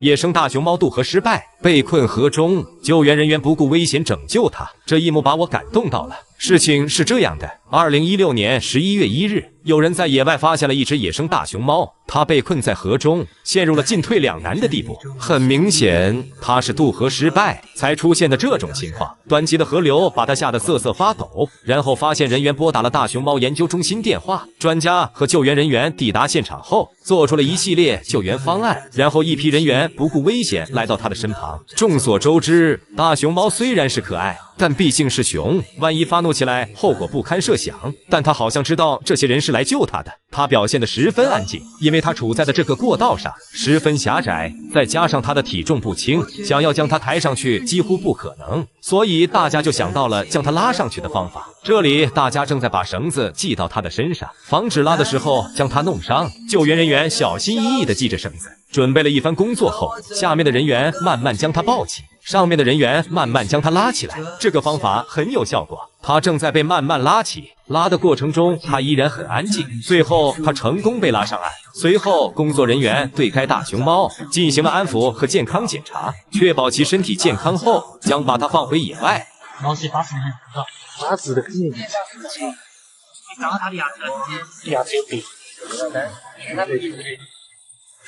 野生大熊猫渡河失败，被困河中，救援人员不顾危险拯救它。这一幕把我感动到了。事情是这样的，2016年11月1日，有人在野外发现了一只野生大熊猫，它被困在河中，陷入了进退两难的地步。很明显，它是渡河失败才出现的这种情况。湍急的河流把它吓得瑟瑟发抖。然后发现人员拨打了大熊猫研究中心电话，专家和救援人员抵达现场后，做出了一系列救援方案。然后一批人员不顾危险来到它的身旁。众所周知，大熊猫虽然是可爱，但毕竟是熊，万一发怒起来，后果不堪设想。但他好像知道这些人是来救他的，他表现得十分安静，因为他处在的这个过道上十分狭窄，再加上他的体重不轻，想要将他抬上去几乎不可能，所以大家就想到了将他拉上去的方法。这里大家正在把绳子系到他的身上，防止拉的时候将他弄伤。救援人员小心翼翼地系着绳子，准备了一番工作后，下面的人员慢慢将他抱起，上面的人员慢慢将他拉起来。这个方法很有效果，他正在被慢慢拉起，拉的过程中他依然很安静，最后他成功被拉上岸。随后工作人员对该大熊猫进行了安抚和健康检查，确保其身体健康后，将把它放回野外。毛细发紫的很高，发紫的很严重。你看它的牙齿有病。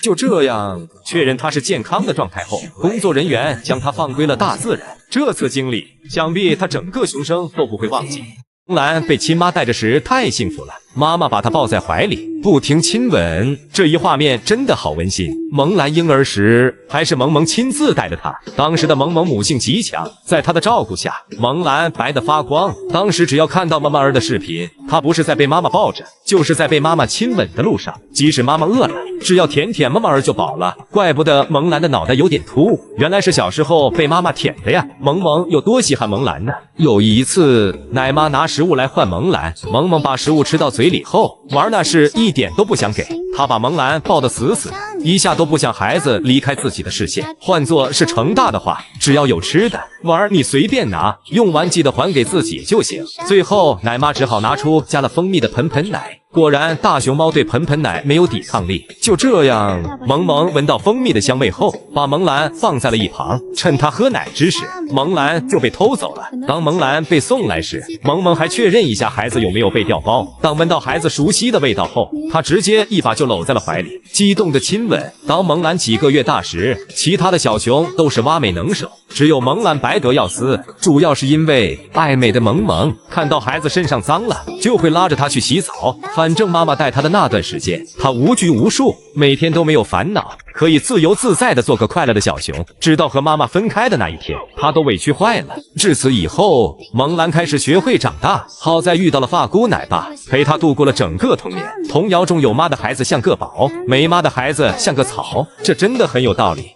就这样确认他是健康的状态后，工作人员将他放归了大自然。这次经历，想必他整个熊生都不会忘记。萌兰被亲妈带着时太幸福了，妈妈把她抱在怀里，不停亲吻，这一画面真的好温馨。萌兰婴儿时还是萌萌亲自带的她，当时的萌萌母性极强，在她的照顾下，萌兰白得发光。当时只要看到萌萌儿的视频，她不是在被妈妈抱着，就是在被妈妈亲吻的路上。即使妈妈饿了，只要舔舔萌萌儿就饱了。怪不得萌兰的脑袋有点突兀，原来是小时候被妈妈舔的呀。萌萌有多稀罕萌兰呢？有一次，奶妈拿食物来换萌兰，萌萌把食物吃到嘴里后，玩那是一点都不想给。她把萌兰抱得死死的，一下都不想孩子离开自己的视线。换作是成大的话，只要有吃的玩你随便拿，用完记得还给自己就行。最后奶妈只好拿出加了蜂蜜的盆盆奶，果然大熊猫对盆盆奶没有抵抗力。就这样，萌萌闻到蜂蜜的香味后，把萌兰放在了一旁，趁她喝奶之时，萌兰就被偷走了。当萌兰被送来时，萌萌还确认一下孩子有没有被调包。当闻到孩子熟悉的味道后，她直接一把就搂在了怀里，激动的亲吻。当萌兰几个月大时，其他的小熊都是挖美能手，只有萌兰白得要死，主要是因为爱美的萌萌看到孩子身上脏了，就会拉着他去洗澡。反正妈妈带他的那段时间，他无拘无束，每天都没有烦恼，可以自由自在的做个快乐的小熊。直到和妈妈分开的那一天，他都委屈坏了。至此以后，萌兰开始学会长大。好在遇到了发姑奶爸，陪他度过了整个童年。童谣中有妈的孩子像个宝，没妈的孩子像个草，这真的很有道理。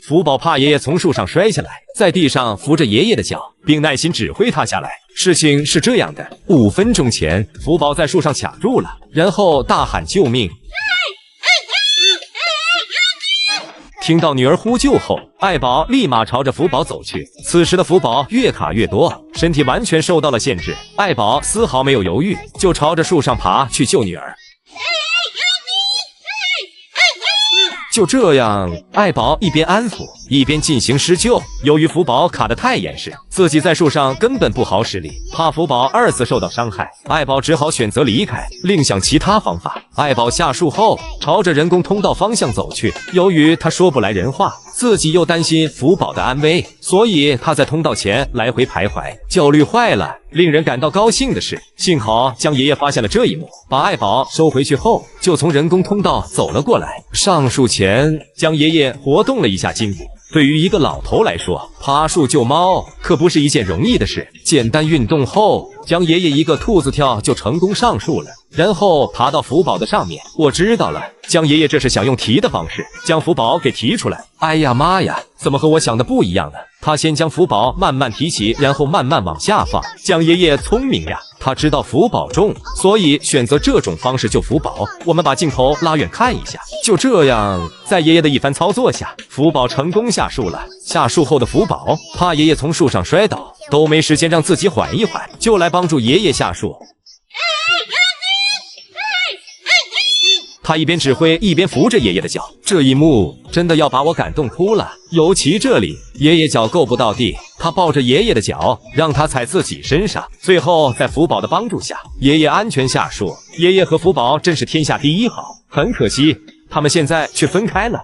福宝怕爷爷从树上摔下来，在地上扶着爷爷的脚，并耐心指挥他下来。事情是这样的，5分钟前，福宝在树上卡住了，然后大喊救命。听到女儿呼救后，爱宝立马朝着福宝走去。此时的福宝越卡越多，身体完全受到了限制。爱宝丝毫没有犹豫，就朝着树上爬去救女儿。就这样，爱宝一边安抚，一边进行施救。由于福宝卡得太严实，自己在树上根本不好使力，怕福宝2次受到伤害，爱宝只好选择离开，另想其他方法。爱宝下树后，朝着人工通道方向走去。由于他说不来人话，自己又担心福宝的安危，所以他在通道前来回徘徊，焦虑坏了。令人感到高兴的是，幸好江爷爷发现了这一幕，把爱宝收回去后，就从人工通道走了过来。上树前，江爷爷活动了一下筋骨。对于一个老头来说，爬树救猫可不是一件容易的事。简单运动后，江爷爷一个兔子跳就成功上树了，然后爬到福宝的上面。我知道了，江爷爷这是想用提的方式将福宝给提出来。哎呀妈呀，怎么和我想的不一样呢？他先将福宝慢慢提起，然后慢慢往下放。江爷爷聪明呀，他知道福宝重，所以选择这种方式救福宝。我们把镜头拉远看一下，就这样，在爷爷的一番操作下，福宝成功下树了。下树后的福宝怕爷爷从树上摔倒，都没时间让自己缓一缓，就来帮助爷爷下树。他一边指挥一边扶着爷爷的脚，这一幕真的要把我感动哭了。尤其这里，爷爷脚够不到地，他抱着爷爷的脚，让他踩自己身上。最后在福宝的帮助下，爷爷安全下树。爷爷和福宝真是天下第一好，很可惜，他们现在却分开了。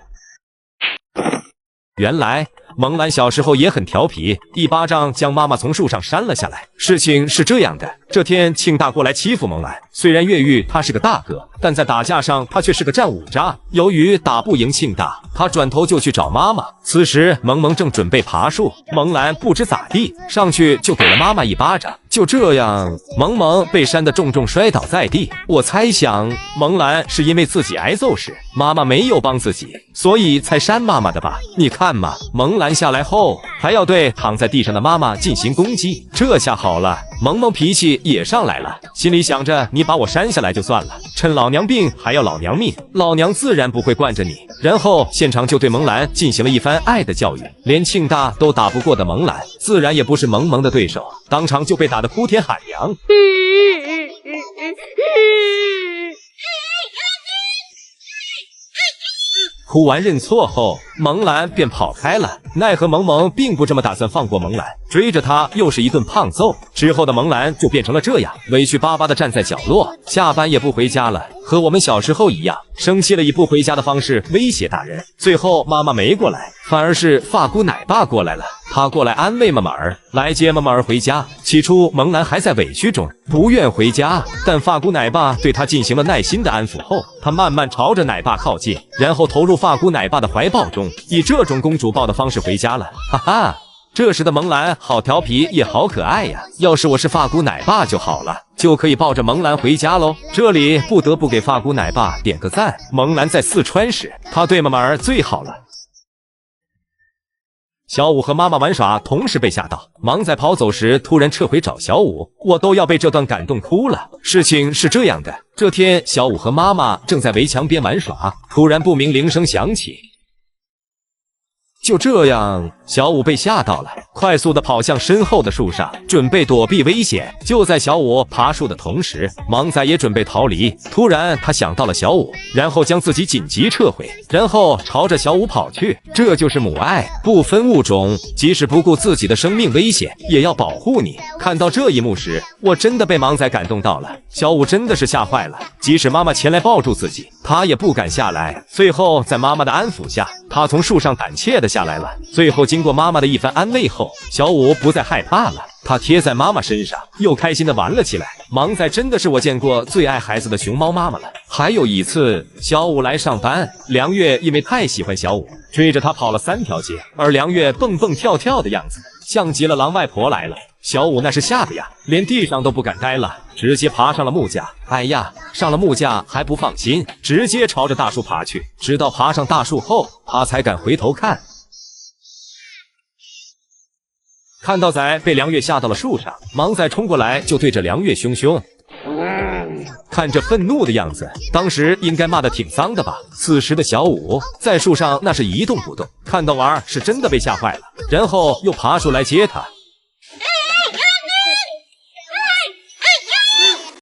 原来萌兰小时候也很调皮，一巴掌将妈妈从树上扇了下来。事情是这样的，这天庆大过来欺负萌兰，虽然越狱他是个大哥，但在打架上他却是个战五渣。由于打不赢庆大，他转头就去找妈妈。此时萌萌正准备爬树，萌兰不知咋地，上去就给了妈妈一巴掌。就这样，萌萌被扇得重重摔倒在地。我猜想，萌兰是因为自己挨揍时妈妈没有帮自己，所以才扇妈妈的吧？你看嘛，萌兰下来后还要对躺在地上的妈妈进行攻击，这下好了，萌萌脾气也上来了，心里想着你把我扇下来就算了，趁老娘病还要老娘命，老娘自然不会惯着你。然后现场就对萌兰进行了一番爱的教育，连庆大都打不过的萌兰，自然也不是萌萌的对手，当场就被打得哭天喊娘。哭完认错后，萌兰便跑开了。奈何萌萌并不这么打算放过萌兰，追着她又是一顿胖揍。之后的萌兰就变成了这样，委屈巴巴地站在角落，下班也不回家了，和我们小时候一样，生气了以不回家的方式威胁大人。最后妈妈没过来，反而是发姑奶爸过来了，他过来安慰妈妈儿，来接妈妈儿回家。起初萌兰还在委屈中不愿回家，但发姑奶爸对他进行了耐心的安抚后，他慢慢朝着奶爸靠近，然后投入发姑奶爸的怀抱中，以这种公主抱的方式回家了。哈哈，这时的萌兰好调皮也好可爱呀，要是我是发姑奶爸就好了，就可以抱着萌兰回家喽。这里不得不给发姑奶爸点个赞，萌兰在四川时他对妈妈儿最好了。小五和妈妈玩耍，同时被吓到，忙在跑走时突然撤回找小五，我都要被这段感动哭了。事情是这样的，这天小五和妈妈正在围墙边玩耍，突然不明铃声响起。就这样，小五被吓到了，快速地跑向身后的树上，准备躲避危险。就在小五爬树的同时，芒仔也准备逃离。突然，他想到了小五，然后将自己紧急撤回，然后朝着小五跑去。这就是母爱，不分物种，即使不顾自己的生命危险，也要保护你。看到这一幕时，我真的被芒仔感动到了。小五真的是吓坏了，即使妈妈前来抱住自己，他也不敢下来。最后，在妈妈的安抚下，他从树上胆怯地下来了。最后经过妈妈的一番安慰后，小五不再害怕了，他贴在妈妈身上，又开心地玩了起来。芒仔真的是我见过最爱孩子的熊猫妈妈了。还有一次，小五来上班，梁月因为太喜欢小五，追着他跑了3条街，而梁月蹦蹦跳跳的样子，像极了狼外婆来了。小五那是吓得呀，连地上都不敢待了，直接爬上了木架。哎呀，上了木架还不放心，直接朝着大树爬去。直到爬上大树后，他才敢回头看。看到仔被梁月吓到了树上，芒仔冲过来就对着梁月凶凶。看着愤怒的样子，当时应该骂得挺脏的吧。此时的小五在树上那是一动不动，看到娃儿是真的被吓坏了，然后又爬树来接他。